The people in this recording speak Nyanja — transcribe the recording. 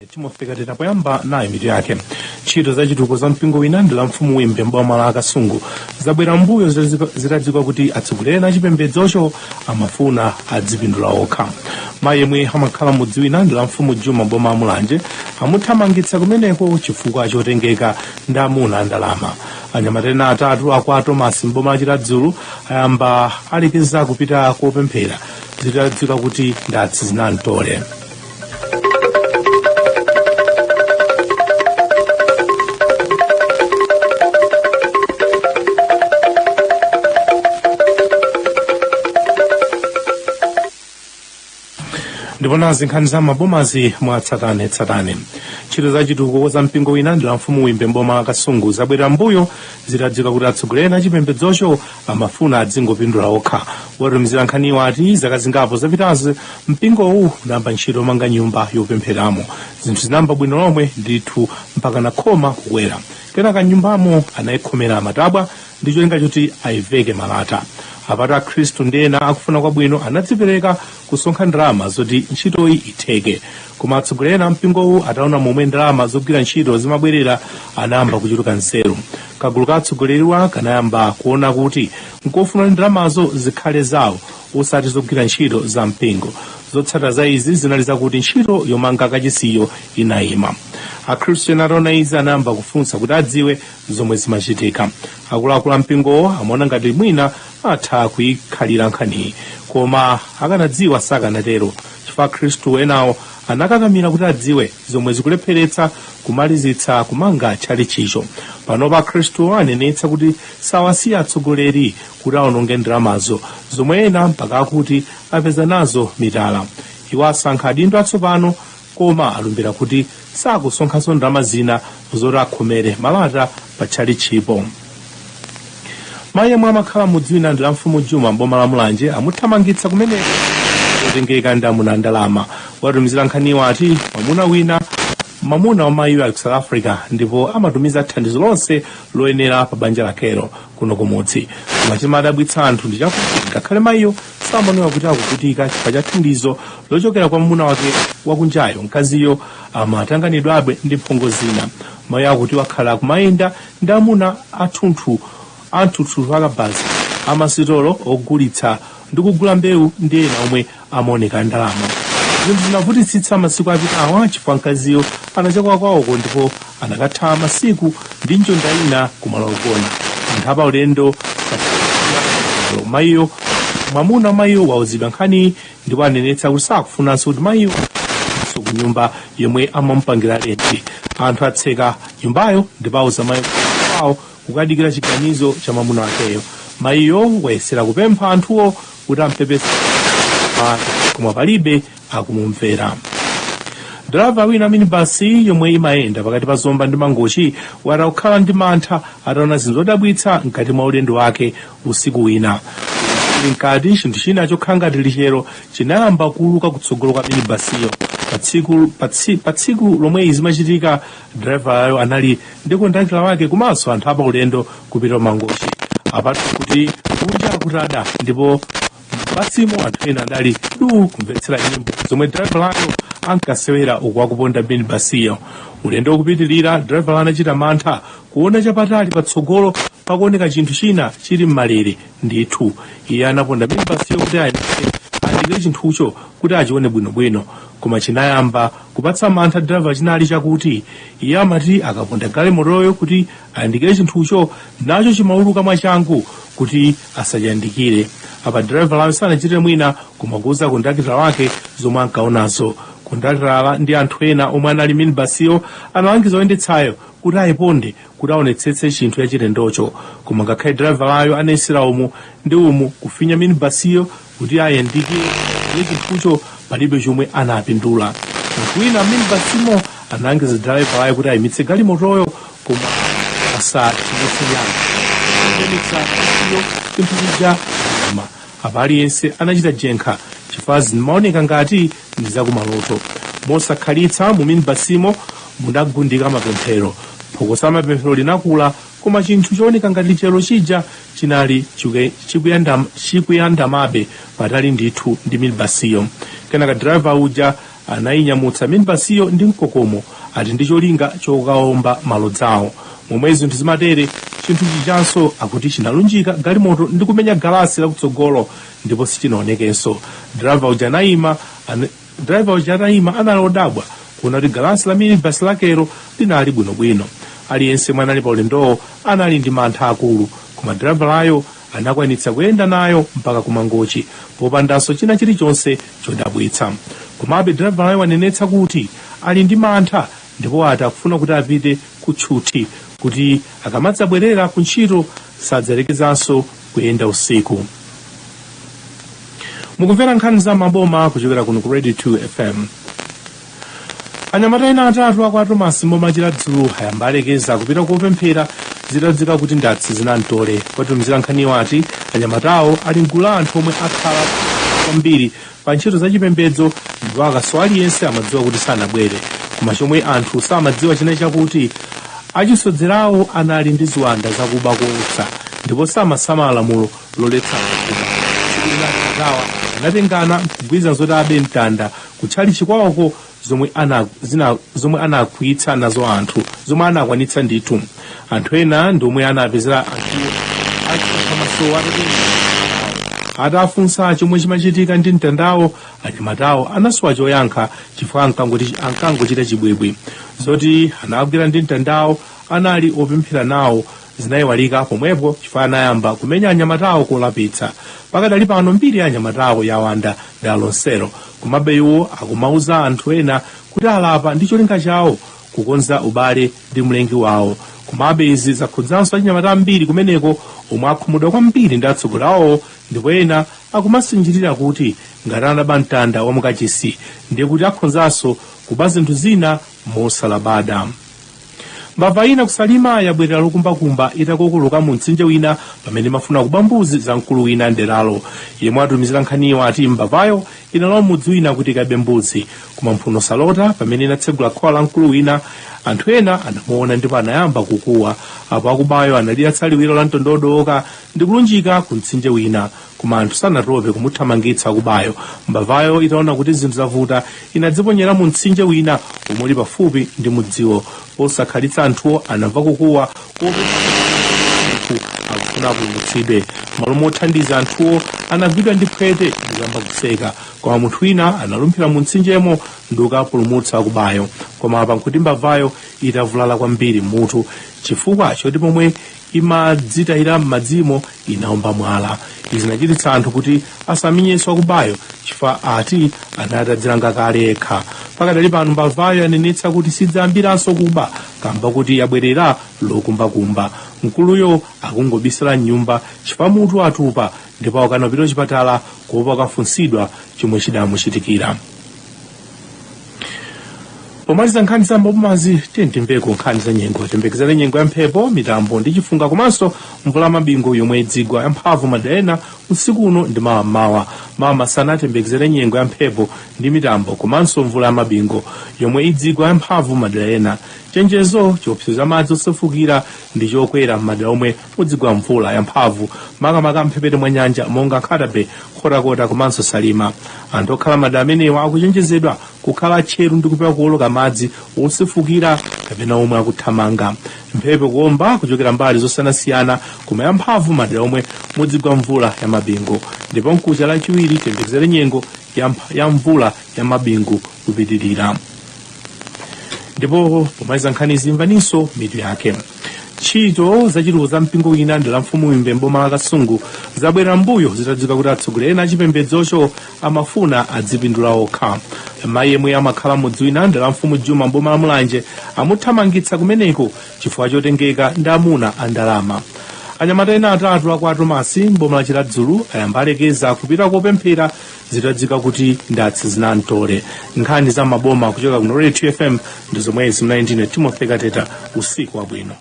Timofika titapoyamba nayo mitu yake. Ntchito za chitukuko za mpingo wina ndi la mfumu wimbe mboma la Kasungu zabwera mbuyo zitadzikwa kuti atsogoleri a chipembedzocho amafuna adzipindula okha. Mayi yemwe amakhala mudzi wina ndi la mfumu Juma mboma Mulanje amuthamangitsa kumeneko chifukwa chotengeka ndi amuna ndalama. Anyamata atatu akwa Thomas mboma la Chiradzulu ayamba alekeza kupita kopemphera zitadzikwa kuti ndatsi zinamtole. Ndipo nazi nkhani za mabomazi mwatsatanetsatane. Ntchito za chitukuko za mpingo wina ndi la mfumu wimbe mboma la Kasungu zabwera mbuyo zitadzikwa kuti atsogoleri a chipembedzocho amafuna adzingopindula okha. Wotumizira nkhaniwo ati zaka zingapo zapitazi mpingowu unayamba ntchito yomanga nyumba yopempheramo. Zinthu zinayamba bwino lomwe ndithu mpaka na khoma kukwera. Kenaka nyumbamo anayikhomera matabwa ndi cholinga choti ayiveke malata. Apata akhristu ndi ena akufuna kwabwino anadzipereka kusonkha ndalama zoti ntchitoyi itheke. Koma atsogoleri a mpingowu ataona momwe ndalama zogwira ntchito zimabwerera anayamba kuchuluka nzeru. Kagulu ka atsogoleriwa kanayamba kuona kuti nkofuna ndalamazo zikhale zawo osati zogwira ntchito za mpingo. Zotsata za izi zinali zakuti ntchito yomanga kachisiyo inayima. Akhristu ena ataona izi anayamba kufunsa kuti adziwe zomwe zimachitika. Akuluakulu a mpingowo amaona ngati mwina atha kuyikhalira nkhaniyi, koma akanadziwa sakanatero chifukwa akhristu enawo anakakamira kuti adziwe zomwe zikulepheretsa kumalizitsa kumanga tchalichicho. Panopa akhristu anenetsa kuti sawasiya atsogoleri kuti aononge ndalamazo zomwe ena mpaka akuti apeza nazo mitala. Iwo asankha adindo atsopano koma alumbira kuti sakusonkhanso ndalama zina zoti akhomere malata pa tchalichipo. Mayi yemwe amakhala mudzi wina ndi la mfumu Juma mboma la Mulanje amuthamangitsa kumeneko kotengeka ndi amuna ndalama. Watumizira nkhaniwo ati mwamuna wa mayiyo ali ku South Africa ndipo amatumiza thandizo lonse loyenera pa banja lakelo kuno kumudzi. Koma chimadabwitsa anthu ndi chakuti ngakhale mayiyo samaoneka kuti akuvutika chifukwa cha thandizo lochokera kwa mwamuna wake wakunjayo. Mkaziyo amatanganidwabe ndi mphongo zina. Mayi akuti wakhala kumayenda ndi amuna athunthu akabazi amasitolo ogulitsa ndi kugula mbewu ndi ena omwe amaoneka ndalama. Zinthu zinavutitsitsa masiku apitawa chifukwa mkaziyo anachokera kwawoko ndipo anakathawa masiku ndi njonda ina kumalo ogona. Anthu apa ulendo mayiyo mwamuna wa mayiyo wauzidwa nkhaniyi ndipo anenetsa kuti sakufunanso kuti mayiyo so ku nyumba yomwe amamupangira lenti. Anthu atseka nyumbayo ndipo auza mayiyo kwawo kukadikira chiganizo cha mwamuna wakeyo. Mayiyo wayesera kupempha anthuwo kuti ampepese koma palibe akumumvera. Driver wina minibasi yomwe imayenda pakati pa Zomba ndi Mangochi watakhala ndi mantha ataona zinthu zodabwitsa mkati mwa ulendo wake usiku wina. Mkati chinthu china chokhala ngati lichero chinayamba kuuluka kutsogolo kwa minibasiyo. Pa tsiku lomwe izi zimachitika driveryo anali ndi kondakitala wake komanso anthu apa ulendo kupita Mangochi. Apatu kuti kunja kutada ndipo basimo anthu ena adali kumvetsera nyimbo zomwe driveryo ankasewera ukuwakuponda minibasiyo. Ulendo ukupitirira driver anachita mantha kuona chapatali patsogolo pakuoneka chinthu china chili m'malere ndithu. Iye anaponda minibasiyo kuti andikire chinthucho kuti achione bwinobwino, koma chinayamba kupatsa mantha driver chinali chakuti iye amati akaponda galimotoyo kuti ayandikire chinthucho nacho chimauluka mwachangu kuti asachiyandikire. Apa driver layo sanachite mwina koma kuuza kondakitala wake zomwe ankaonazo. Kondakitala ndi anthu ena omwe anali minibasiyo analangiza oyendetsayo kuti ayiponde kuti aonetsetse chinthu yachilendocho, koma ngakhale driver layo anayesera umu ndi umu kufinya minibasiyo kuti ayandikire chinthucho palibe chomwe anapindula. Munthu wina minibasimo analangiza driver layo kuti ayimitse galimotoyo koma asachititse chinthu chija. Apa aliyense anachita jenkha chifukwa zimaoneka ngati ndi zakumaloto. Mosakhalitsa mu minibasimo munagundika mapemphero. Phokoso la mapemphero linakula koma chinthu chooneka ngati lichero chija chinali chikuyandamabe patali ndithu ndi minibasiyo. Kenaka driver uja anayinyamutsa minibasiyo ndi mkokomo ati ndi cholinga chokaomba malo dzawo. Momwe zinthu zimatere chinthu chichanso akuti chinalunjika galimoto ndi kumenya galasi lakutsogolo ndipo sichinaonekenso. Driver uja anayima anali odabwa kuona kuti galasi la minibasi lakero linali bwinobwino. Aliyense mwe anali pa ulendowo anali ndi mantha akulu, koma driverayo anakwanitsa kuyenda nayo mpaka kumangochi popandanso china chilichonse chodabwitsa. Komabe driverayo wanenetsa kuti ali ndi mantha ndipo ati akufuna kuti apite kutchuthi kuti akamadzabwerera ku ntchito sadzalekezanso kuyenda usiku. Mukumvera nkhani za maboma kuchokera kuno ku Radio 2 FM. Anyamata ena atatu aku Thomas mboma la Dzulu ayamba alekeza kupita kopemphera zitadziwika kuti ndatsi zinamtole. Kwatumizira nkhaniyo ati anyamatawo ali mgulu la anthu omwe akhala kwambiri pa ntchito za chipembedzo ndipo akaso aliyense amadziwa kuti sanabwere, koma chomwe anthu samadziwa chinayi chakuti achisodzerawo anali ndi ziwanda zakuba koopsa ndipo samasamala lamulo loletsa kuba. Anatengana kugwiza zoti abe mtanda kutchali chikwawoko zomwe anakwitsa nazo anthu zomwe anakwanitsa ndithu. Anthu ena ndi omwe anapezera atafunsa chomwe chimachitika ndi mtandawo, anyamatawo anasowa choyankha chifukwa ankangochita chibwebwe zoti anagwira ndi mtandawo anali opemphera nawo zinayiwalika pomwepo chifukwa anayamba kumenya anyamatawo kolapitsa. Pakadali pano mbiri ya anyamatawo yawanda dala lonselo, komabe iwo akumauza anthu ena kuti alapa ndi cholinga chawo kukonza ubale ndi mlengi wawo. Komabe izi zakhudzanso anyamata ambiri kumeneko omwe akhumudwa kwambiri ndi atsogoleri awo, ndipo ena akumasinjirira kuti ngati anaba mtanda wa mukachisi ndiye kuti akhonzanso kuba zinthu zina mosalabada. Mbava ina kusalima yabwerera lokumbakumba itakokoloka mu mtsinje wina pamene mafuna kuba mbuzi za mkulu wina nderalo. Yemwe atumizira nkhaniyo ati mbavayo inalowa mudzi wina kuti ikabe mbuzi, koma mphuno salota pamene inatsegula khola la mkulu wina. Anthu ena anamuona ndipo anayamba kukuwa. Apo akubayo analira tsaliwiro la mtondodoka ndi kulunjika ku mtsinje wina, koma anthu sanatope kumuthamangitsa akubayo. Mbavayo itaona kuti zinthu zavuta inadziponyera mu mtsinje wina omwe uli pafupi ndi mudziwo. Posakhalitsa anthuwo anamva kukuwa akufuna kupulumutsidwe. Malo mothandiza anthuwo anagwidwa ndi phwete ndikuyamba kuseka, koma munthu wina analumphira mu mtsinjemo ndi kukapulumutsa akubayo. Koma apa nkuti mbavayo itavulala kwambiri mutu chifukwa choti pomwe imadzitayira m'madzimo inaomba mwala. Izi zinachititsa anthu kuti asamenyenso akubayo chifukwa ati anatadzilanga kale yekha. Pakadali pano mbavayo yanenetsa kuti sidzayambiranso kuba kamba kuti yabwerera lokumbakumba. Mkuluyo akungobisala mnyumba chifukwa mutu atupa ndipo akanapita kuchipatala kuopa kafunsidwa chomwe chidamuchitikira. Pomaliza nkhani za mabomazi timveko nkhani za nyengo. Tembekezera nyengo ya mphepo, mitambo ndi chifunga komanso mvula mabingu yomwe idzigwa yamphamvu madera usiku uno ndi mawa masana. Tembekezera nyengo ya mphepo ndi mitambo komanso mvula ya mabingu yomwe idzigwa yamphamvu madera ena. Chenjezo chiopsezo madzi osefukira ndi chokwera m'madera omwe mudzigwa mvula yamphamvu makamaka mphepete mwa nyanja monga Nkatabe, Khotakota komanso Salima. Anthu okhala madera amenewa akuchenjezedwa kukhala tcheru ndi kupewa kuwoloka madzi osefukira kapena omwe akuthamanga. Mphepo kuomba kuchokera mbali zosiyanasiyana koma yamphamvu madera omwe mudzigwa mvula ya mabingu. Ndipo mkucha lachiwiri tembekezere nyengo ya mvula ya mabingu kupitirira. Ndipo pomaliza nkhani zimvaninso mitu yake. Ntchito zachitukuko za mpingo wina ndi la mfumu Wimbe mboma la Kasungu zabwera mbuyo zitadziwika kuti atsogoleri ena achipembedzocho amafuna adzipindula okha. Mayi yemwe amakhala mudzi wina ndi la mfumu Juma mboma la Mulanje amuthamangitsa kumeneko chifukwa chotengeka ndi amuna a ndalama. Anyamata ena atatu aku Thomas mboma la Dzulu ayamba alekeza kupita kopemphera zitadziwika kuti ndatsi zinamtole. Nkhani za maboma kuchoka ku Radio 2 FM ndi zomwe 19 Timothy Kateta. Usiku wabwino.